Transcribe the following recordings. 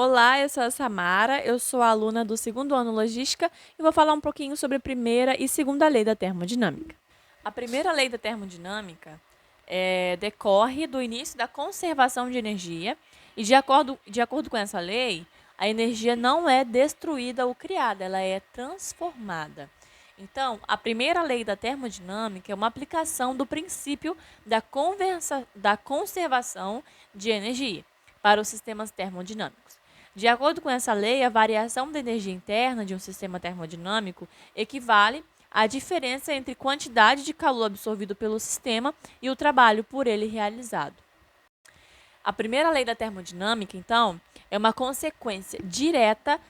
Olá, eu sou a Samara, eu sou aluna do segundo ano Logística e vou falar um pouquinho sobre a primeira e segunda lei da termodinâmica. A primeira lei da termodinâmica decorre do início da conservação de energia e, de acordo com essa lei, a energia não é destruída ou criada, ela é transformada. Então, a primeira lei da termodinâmica é uma aplicação do princípio da conservação de energia para os sistemas termodinâmicos. De acordo com essa lei, a variação da energia interna de um sistema termodinâmico equivale à diferença entre quantidade de calor absorvido pelo sistema e o trabalho por ele realizado. A primeira lei da termodinâmica, então, é uma consequência direta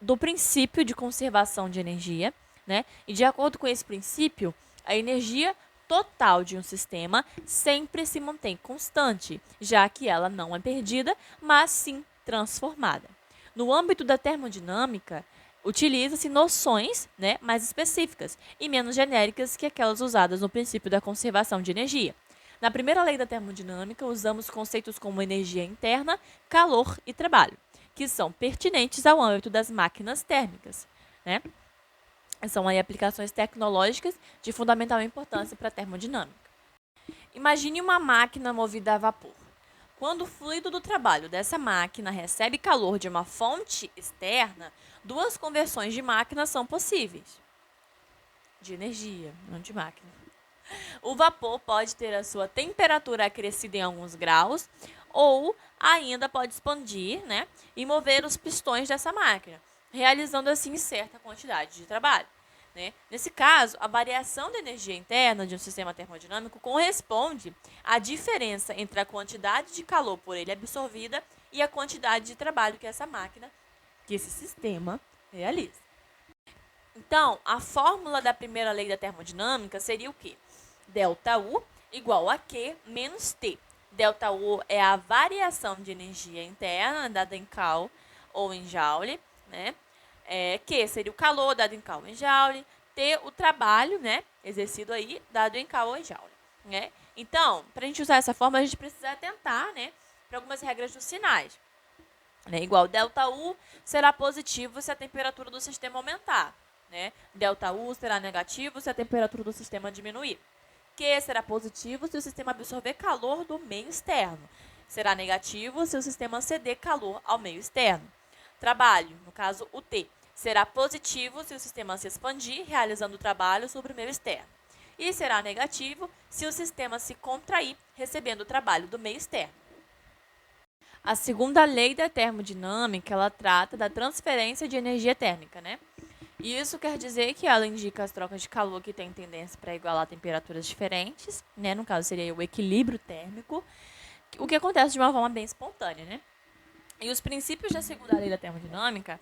do princípio de conservação de energia, né? E de acordo com esse princípio, a energia total de um sistema sempre se mantém constante, já que ela não é perdida, mas sim transformada. No âmbito da termodinâmica, utiliza-se noções, mais específicas e menos genéricas que aquelas usadas no princípio da conservação de energia. Na primeira lei da termodinâmica, usamos conceitos como energia interna, calor e trabalho, que são pertinentes ao âmbito das máquinas térmicas, né? São aí aplicações tecnológicas de fundamental importância para a termodinâmica. Imagine uma máquina movida a vapor. Quando o fluido do trabalho dessa máquina recebe calor de uma fonte externa, duas conversões de máquina são possíveis. De energia, não de máquina. O vapor pode ter a sua temperatura acrescida em alguns graus, ou ainda pode expandir, e mover os pistões dessa máquina, realizando assim certa quantidade de trabalho. Nesse caso, a variação da energia interna de um sistema termodinâmico corresponde à diferença entre a quantidade de calor por ele absorvida e a quantidade de trabalho que essa máquina, que esse sistema, realiza. Então, a fórmula da primeira lei da termodinâmica seria o quê? ΔU igual a Q menos T. ΔU é a variação de energia interna, dada em Cal ou em Joule, Q seria o calor, dado em Cal ou em Joule. T, o trabalho, exercido aí, dado em Cal ou em Joule. Então, para a gente usar essa fórmula, a gente precisa atentar, para algumas regras dos sinais. Igual ΔU será positivo se a temperatura do sistema aumentar. ΔU será negativo se a temperatura do sistema diminuir. Q será positivo se o sistema absorver calor do meio externo. Será negativo se o sistema ceder calor ao meio externo. Trabalho, no caso o T, será positivo se o sistema se expandir, realizando o trabalho sobre o meio externo. E será negativo se o sistema se contrair, recebendo o trabalho do meio externo. A segunda lei da termodinâmica, ela trata da transferência de energia térmica, E isso quer dizer que ela indica as trocas de calor que têm tendência para igualar temperaturas diferentes, No caso, seria o equilíbrio térmico, o que acontece de uma forma bem espontânea, E os princípios da segunda lei da termodinâmica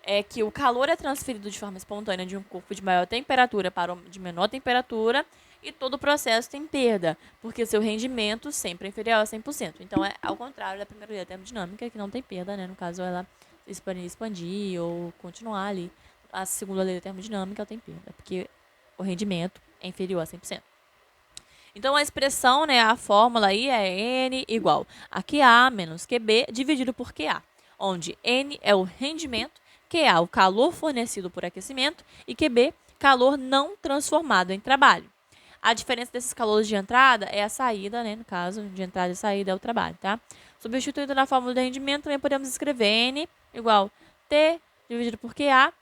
é que o calor é transferido de forma espontânea de um corpo de maior temperatura para um de menor temperatura e todo o processo tem perda, porque seu rendimento sempre é inferior a 100%. Então, é ao contrário da primeira lei da termodinâmica, que não tem perda, No caso, ela expandir ou continuar ali. A segunda lei da termodinâmica ela tem perda, porque o rendimento é inferior a 100%. Então, a expressão, a fórmula aí é N igual a QA menos QB dividido por QA, onde N é o rendimento, QA o calor fornecido por aquecimento e QB calor não transformado em trabalho. A diferença desses calores de entrada é a saída, no caso, de entrada e saída é o trabalho, tá? Substituindo na fórmula de rendimento, também podemos escrever N igual T dividido por QA,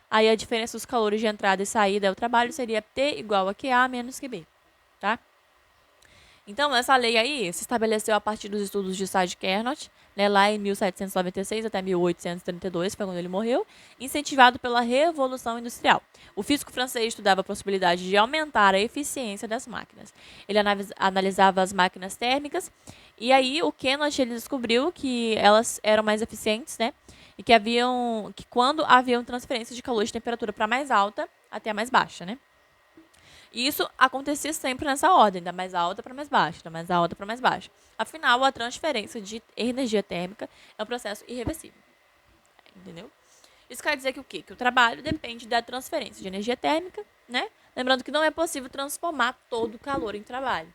Aí a diferença dos calores de entrada e saída é o trabalho, seria T igual a QA menos QB. Tá? Então, essa lei aí se estabeleceu a partir dos estudos de Sadi Carnot, lá em 1796 até 1832, foi quando ele morreu, incentivado pela Revolução Industrial. O físico francês estudava a possibilidade de aumentar a eficiência das máquinas. Ele analisava as máquinas térmicas e aí o Carnot ele descobriu que elas eram mais eficientes, E que quando haviam transferência de calor de temperatura para mais alta até a mais baixa, E isso acontecia sempre nessa ordem, da mais alta para mais baixa, da mais alta para mais baixa. Afinal, a transferência de energia térmica é um processo irreversível. Entendeu? Isso quer dizer que o quê? Que o trabalho depende da transferência de energia térmica, Lembrando que não é possível transformar todo o calor em trabalho.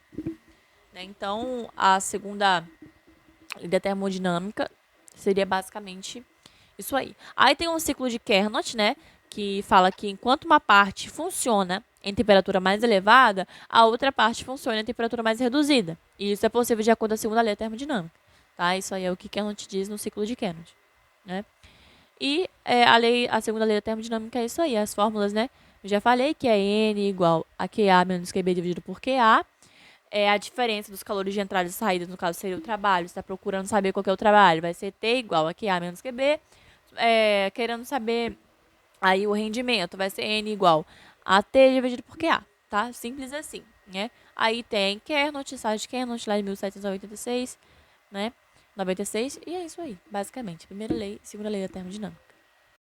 Então, a segunda lei da termodinâmica Seria basicamente isso aí. Aí tem um ciclo de Carnot, né? Que fala que enquanto uma parte funciona em temperatura mais elevada, a outra parte funciona em temperatura mais reduzida. E isso é possível de acordo com a segunda lei da termodinâmica. Tá? Isso aí é o que Carnot diz no ciclo de Carnot, né? E a segunda lei da termodinâmica é isso aí, as fórmulas, né? Eu já falei que é N igual a QA menos QB dividido por QA. É a diferença dos calores de entrada e saída, no caso seria o trabalho. Você está procurando saber qual que é o trabalho. Vai ser T igual a QA menos QB. Querendo saber aí o rendimento, vai ser N igual a T dividido por QA, tá? Simples assim, né? Aí tem Carnot, Sage Carnot, lá de 1786, né? 96, e é isso aí, basicamente. Primeira lei, segunda lei da termodinâmica.